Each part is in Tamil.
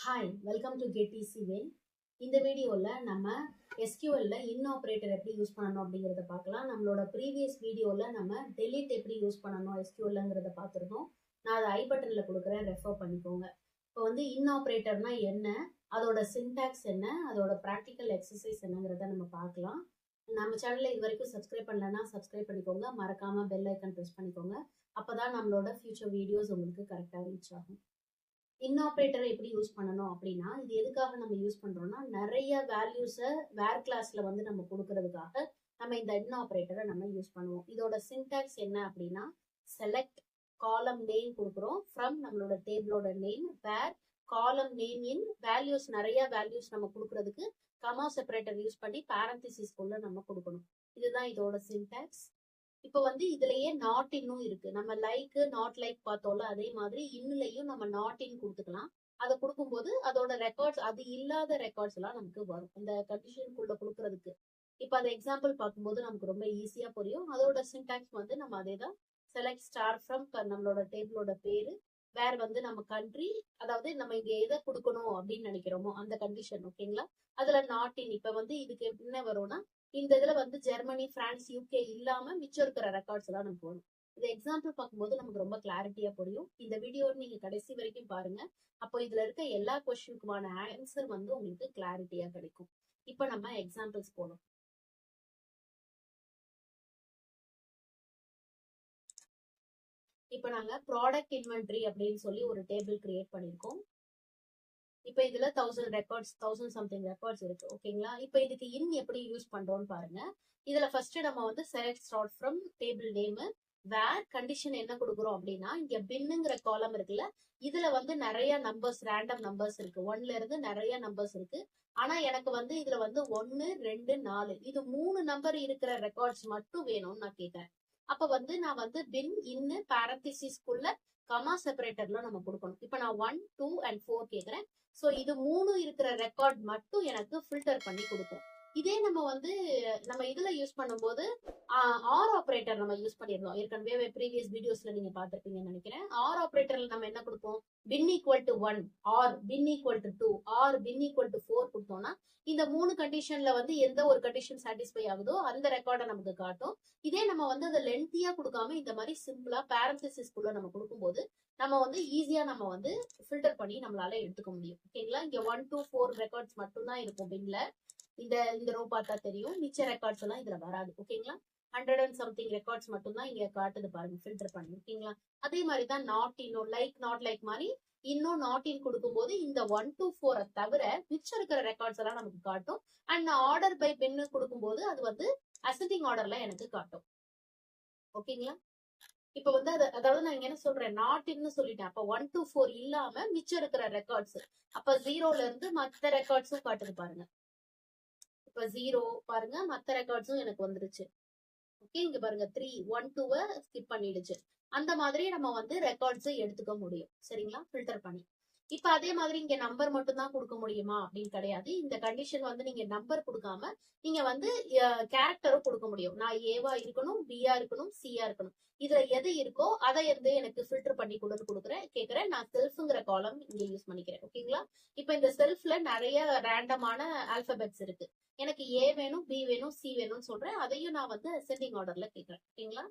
Hi, welcome to get easy way. இந்த வீடியோவில் நம்ம எஸ்கியூஎல்ல இன் ஆப்ரேட்டர் எப்படி யூஸ் பண்ணணும் அப்படிங்கிறத பார்க்கலாம். நம்மளோட ப்ரீவியஸ் வீடியோவில் நம்ம டெலிட் எப்படி யூஸ் பண்ணணும் எஸ்கியூஎல்ங்கிறத பார்த்துருந்தோம். நான் அதை ஐ பட்டனில் கொடுக்குறேன், ரெஃபர் பண்ணிக்கோங்க. இப்போ வந்து இன் ஆப்ரேட்டர்னா என்ன, அதோட சின்டாக்ஸ் என்ன, அதோட ப்ராக்டிக்கல் எக்ஸசைஸ் என்னங்கிறத நம்ம பார்க்கலாம். நம்ம சேனலில் இது வரைக்கும் சப்ஸ்கிரைப் பண்ணலன்னா சப்ஸ்கிரைப் பண்ணிக்கோங்க, மறக்காமல் பெல் ஐக்கன் ப்ரெஸ் பண்ணிக்கோங்க. அப்போ தான் நம்மளோட ஃபியூச்சர் வீடியோஸ் உங்களுக்கு கரெக்டாக ரீச் ஆகும். இன் ஆப்ரேட்டரை எப்படி யூஸ் பண்ணணும் அப்படின்னா, இது எதுக்காக நம்ம யூஸ் பண்றோம்னா, நிறைய வேல்யூஸை வேர் கிளாஸ்ல வந்து நம்ம கொடுக்கறதுக்காக நம்ம இந்த இன் ஆப்ரேட்டரை நம்ம யூஸ் பண்ணுவோம். இதோட சின்டாக்ஸ் என்ன அப்படின்னா, செலக்ட் காலம் நேம் கொடுக்குறோம் ஃப்ரம் நம்மளோட டேபிளோட name, where column name in values, நிறைய வேல்யூஸ் நம்ம கொடுக்கறதுக்கு கமா செப்பரேட்டர் யூஸ் பண்ணி பேரந்திசிஸ்குள்ள நம்ம கொடுக்கணும். இதுதான் இதோட சின்டாக்ஸ். இப்போ வந்து இதுலயே நாட் இன்னும் இருக்கு. நம்ம லைக் நாட் லைக் பார்த்தோம்ல, அதே மாதிரி இன்னுலையும் நம்ம நாட் இன் கொடுத்துக்கலாம். அதை கொடுக்கும்போது அதோட ரெக்கார்ட்ஸ், அது இல்லாத ரெக்கார்ட்ஸ் எல்லாம் நமக்கு வரும் அந்த கண்டிஷனுக்குள்ள கொடுக்கறதுக்கு. இப்போ அதை எக்ஸாம்பிள் பார்க்கும்போது நமக்கு ரொம்ப ஈஸியா புரியும். அதோட சின்டாக்ஸ் வந்து நம்ம அதே தான். செலக்ட் ஸ்டார் ஃப்ரம் நம்மளோட டேபிளோட பேரு, வேற வந்து நம்ம கண்ட்ரி, அதாவது நம்ம இங்க எதை கொடுக்கணும் அப்படின்னு நினைக்கிறோமோ அந்த கண்டிஷன். ஓகேங்களா? அதுல நாட் இன். இப்ப வந்து இதுக்கு என்ன வரும்னா, இந்த இதுல வந்து ஜெர்மனி, பிரான்ஸ், யூகே இல்லாம மிச்சம் இருக்கிற ரெக்கார்ட்ஸ் எல்லாம் நமக்கு வரும். இந்த எக்ஸாம்பிள் பார்க்கும்போது நமக்கு ரொம்ப கிளாரிட்டியா புரியும். இந்த வீடியோ நீங்க கடைசி வரைக்கும் பாருங்க. அப்போ இதுல இருக்க எல்லா கொஸ்டினுக்குமான ஆன்சர் வந்து உங்களுக்கு கிளாரிட்டியா கிடைக்கும். இப்ப நம்ம எக்ஸாம்பிள்ஸ் போகலாம். இப்ப நாங்க ப்ராடக்ட் இன்வென்ட்ரி அப்படின்னு சொல்லி ஒரு டேபிள் கிரியேட் பண்ணிருக்கோம். இப்ப இதுல 1000 ரெக்கார்ட்ஸ், 1000 சம்திங் ரெக்கார்ட்ஸ் இருக்கு. ஓகேங்களா? இப்ப இதுக்கு இன் எப்படி யூஸ் பண்றோம்னு பாருங்க. இதுல ஃபர்ஸ்ட் நம்ம வந்து select start from table name, where condition என்ன கொடுக்குறோம் அப்படின்னா, இங்க பின்னுங்கிற காலம் இருக்குல்ல, இதுல வந்து நிறைய நம்பர்ஸ், ரேண்டம் நம்பர்ஸ் இருக்கு. 1ல இருந்து நிறைய நம்பர்ஸ் இருக்கு. ஆனா எனக்கு வந்து இதுல வந்து 1, 2, 4 இது 3 நம்பர் இருக்கிற ரெக்கார்ட்ஸ் மட்டும் வேணும்னு நான் கேட்கறேன். அப்ப வந்து நான் வந்து பின் இன்னு பேரந்திசிஸ்குள்ள கமா செப்பரேட்டர்ல நம்ம கொடுக்கணும். இப்ப நான் 1, 2 and 4 கேட்கறேன். சோ இது 3 இருக்கிற ரெக்கார்ட் மட்டும் எனக்கு ஃபில்டர் பண்ணி கொடுக்கும். இதே நம்ம வந்து நம்ம இதுல யூஸ் பண்ணும்போது ஆர் ஆப்ரேட்டர் நம்ம யூஸ் பண்ணிருந்தோம். ஏற்கனவே ப்ரீவியஸ் வீடியோஸ்ல நீங்க பாத்திருப்பீங்கன்னு நினைக்கிறேன். ஆர் ஆப்ரேட்டர்ல நம்ம என்ன கொடுப்போம், pin equal to 1 or pin equal to 2 or pin equal to 4 கொடுத்தோம்னா, இந்த 3 கண்டிஷன்ல வந்து எந்த ஒரு கண்டிஷன் சாட்டிஸ்ஃபை ஆகுதோ அந்த ரெக்கார்டை நமக்கு காட்டும். இதே நம்ம வந்து அதை லென்த்தியா கொடுக்காம இந்த மாதிரி சிம்பிளா பேரந்திசிஸ்குள்ள நம்ம கொடுக்கும்போது நம்ம வந்து ஈஸியா நம்ம வந்து ஃபில்டர் பண்ணி நம்மளால எடுத்துக்க முடியும். ஓகேங்களா? இங்க 1 to 4 ரெக்கார்ட்ஸ் மட்டும் தான் இருக்கும் பின்ல. இந்த ரோ பார்த்தா தெரியும், மிச்ச ரெக்கார்ட்ஸ் எல்லாம் இதுல வராது. ஓகேங்களா? 100 and சம்திங் ரெக்கார்ட்ஸ் மட்டும் தான் இங்க காட்டுது பாருங்க, ஃபில்டர் பண்ணி. ஓகேங்களா? அதே மாதிரி தான் நாட் இன்னும் லைக் நாட் லைக் மாதிரி இன்னும் நாட் இன் கொடுக்கும்போது இந்த 1 to 4 தவிர மிச்சம் இருக்கிற ரெக்கார்ட்ஸ் எல்லாம் நமக்கு காட்டும். அண்ட் ஆர்டர் பை பின்னு கொடுக்கும்போது அது வந்து அசெண்டிங் ஆர்டர்ல எனக்கு காட்டும். ஓகேங்களா? இப்ப வந்து அதாவது நான் என்ன சொல்றேன், நாட் இன்னு சொல்லிட்டேன். அப்ப 1 to 4 இல்லாம மிச்சம் இருக்கிற ரெக்கார்ட்ஸ், அப்ப 0ல இருந்து மத்த ரெக்கார்ட்ஸும் காட்டுது பாருங்க. இப்ப 0 பாருங்க, மத்த ரெக்கார்ட்ஸும் எனக்கு வந்துருச்சு. ஓகே, இங்க பாருங்க 3 1 2 ஸ்கிப் பண்ணிடுச்சு. அந்த மாதிரி நம்ம வந்து ரெக்கார்ட்ஸ் எடுத்துக்க முடியும். சரிங்களா? ஃபில்டர் பண்ணி. இப்ப அதே மாதிரி இங்க நம்பர் மட்டும் தான் கொடுக்க முடியுமா அப்படின்னு கிடையாது. இந்த கண்டிஷன் வந்து நீங்க நம்பர் கொடுக்காம நீங்க வந்து கேரக்டரும் கொடுக்க முடியும். நான் ஏவா இருக்கணும், பியா இருக்கணும், சியா இருக்கணும். இதுல எது இருக்கோ அதை வந்து எனக்கு ஃபில்டர் பண்ணி கேக்குறேன். நான் செல்ஃப்ங்கிற காலம் இங்க யூஸ் பண்ணிக்கிறேன். ஓகேங்களா? இப்ப இந்த செல்ஃப்ல நிறைய ரேண்டமான ஆல்பபெட்ஸ் இருக்கு. எனக்கு ஏ வேணும், பி வேணும், சி வேணும்னு சொல்றேன். அதையும் நான் வந்து அசெண்டிங் ஆர்டர்ல கேட்கறேன். ஓகேங்களா?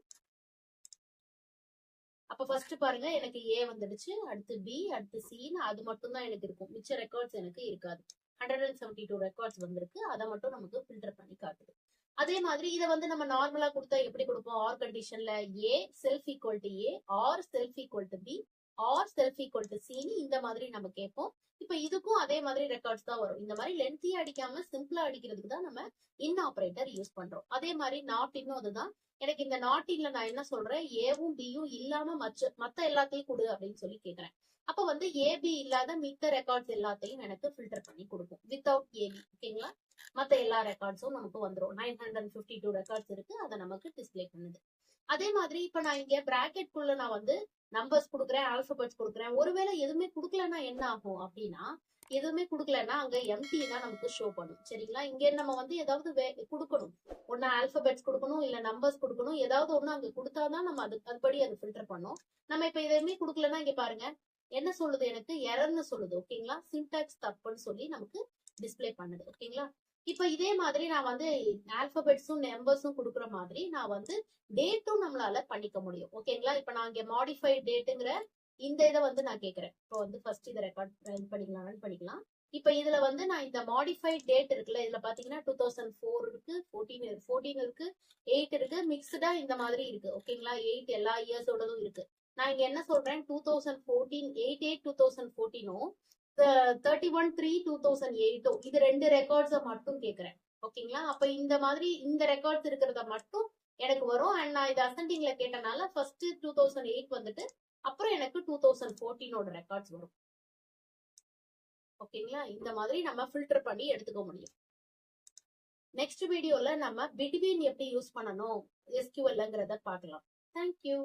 அப்ப ஃபர்ஸ்ட் பாருங்க, எனக்கு ஏ வந்துடுச்சு, அடுத்து பி, அடுத்து சின்னு அது மட்டும் தான் எனக்கு இருக்கும். மிச்ச ரெக்கார்ட்ஸ் எனக்கு இருக்காது. 172 ரெக்கார்ட்ஸ் வந்திருக்கு. அதை மட்டும் நமக்கு ஃபில்டர் பண்ணி காட்டுது. அதே மாதிரி இதை வந்து நம்ம நார்மலா கொடுத்தா எப்படி கொடுப்போம், ஆர் கண்டிஷன்ல A self equal to A, or self equal to B, or self equal to சின்னு இந்த மாதிரி நம்ம கேட்போம். இப்ப இதுக்கும் அதே மாதிரி ரெக்கார்ட்ஸ் தான் வரும். இந்த மாதிரி லென்த்தியா அடிக்காம சிம்பிளா அடிக்கிறதுக்கு தான் நம்ம இன் ஆப்ரேட்டர் யூஸ் பண்றோம். அதே மாதிரி நாட் இன்னும் அதுதான். எனக்கு இந்த நாட்டின்ல நான் என்ன சொல்றேன், ஏவும் பியும் இல்லாம மத்த எல்லாத்தையும் கொடு அப்படின்னு சொல்லி கேக்குறேன். அப்ப வந்து ஏபி இல்லாத மித்த ரெக்கார்ட்ஸ் எல்லாத்தையும் எனக்கு ஃபில்டர் பண்ணி கொடுக்கும் வித்தவுட் ஏபி. ஓகேங்களா? மத்த எல்லா ரெக்கார்ட்ஸும் நமக்கு வந்துடும். 952 ரெக்கார்ட்ஸ் இருக்கு, அதை நமக்கு டிஸ்பிளே பண்ணுது. அதே மாதிரி இப்ப நான் இங்க பிராக்கெட் குள்ள நான் வந்து நம்பர்ஸ் கொடுக்குறேன், ஆல்பபெட்ஸ் கொடுக்குறேன். ஒருவேளை எதுவுமே கொடுக்கலன்னா என்ன ஆகும் அப்படின்னா, எதுவுமே கொடுக்கலன்னா அங்க எம்டி தான் நமக்கு ஷோ பண்ணும். சரிங்களா? இங்க நம்ம வந்து ஏதாவது கொடுக்கணும். ஒன்னு ஆல்பபெட்ஸ் கொடுக்கணும், இல்ல நம்பர்ஸ் கொடுக்கணும். ஏதாவது ஒண்ணு அங்க கொடுத்தாதான் நம்ம அதுபடி அது ஃபில்டர் பண்ணும். நம்ம இப்ப எதுவுமே கொடுக்கலன்னா இங்க பாருங்க, என்ன சொல்லுது, எனக்கு எரர்னு சொல்லுது. ஓகேங்களா, சின்டாக்ஸ் தப்புன்னு சொல்லி நமக்கு டிஸ்ப்ளே பண்ணுது. ஓகேங்களா, இப்ப இதே மாதிரி நான் வந்து ஆல்பபெட்ஸும் நம்பர்ஸும் கொடுக்குற மாதிரி நான் வந்து டேட்டும் நம்மளால பண்ணிக்க முடியும். ஓகேங்களா, இப்ப நான் இங்க மாடிஃபைட் டேட்டுங்கிற இந்த இதை வந்து நான் கேட்கிறேன். இப்போ வந்து ஃபர்ஸ்ட் இதை ரெக்கார்ட் ரன் பண்ணிக்கலாம். இப்ப இதுல வந்து நான் இந்த மாடிஃபைட் டேட் இருக்குல்ல, இதுல பாத்தீங்கன்னா 2004 இருக்கு, 14 இருக்கு, 8 இருக்கு, மிக்ஸ்டா இந்த மாதிரி இருக்கு. ஓகேங்களா, 8 எல்லா இயர்ஸோடதும் இருக்கு. நான் இங்க என்ன சொல்றேன், 2014 8/8/2014 31/3/2008 இது 2 ரெக்கார்ட்ஸை மட்டும் கேட்கிறேன். ஓகேங்களா, அப்ப இந்த மாதிரி இந்த ரெக்கார்ட்ஸ் இருக்கிறத மட்டும் எனக்கு வரும். அண்ட் நான் இது அசெண்டிங்ல கேட்டனால ஃபர்ஸ்ட் 2008 வந்துட்டு அப்புறம் எனக்கு 2014 ரெக்கார்ட்ஸ் வரும். ஓகேங்களா, இந்த மாதிரி நம்ம ஃபில்டர் பண்ணி எடுத்துக்க முடியும். நெக்ஸ்ட் வீடியோல நம்ம பிட்வீன் எப்படி யூஸ் பண்ணணும் SQLங்கிறத பார்க்கலாம். தேங்க்யூ.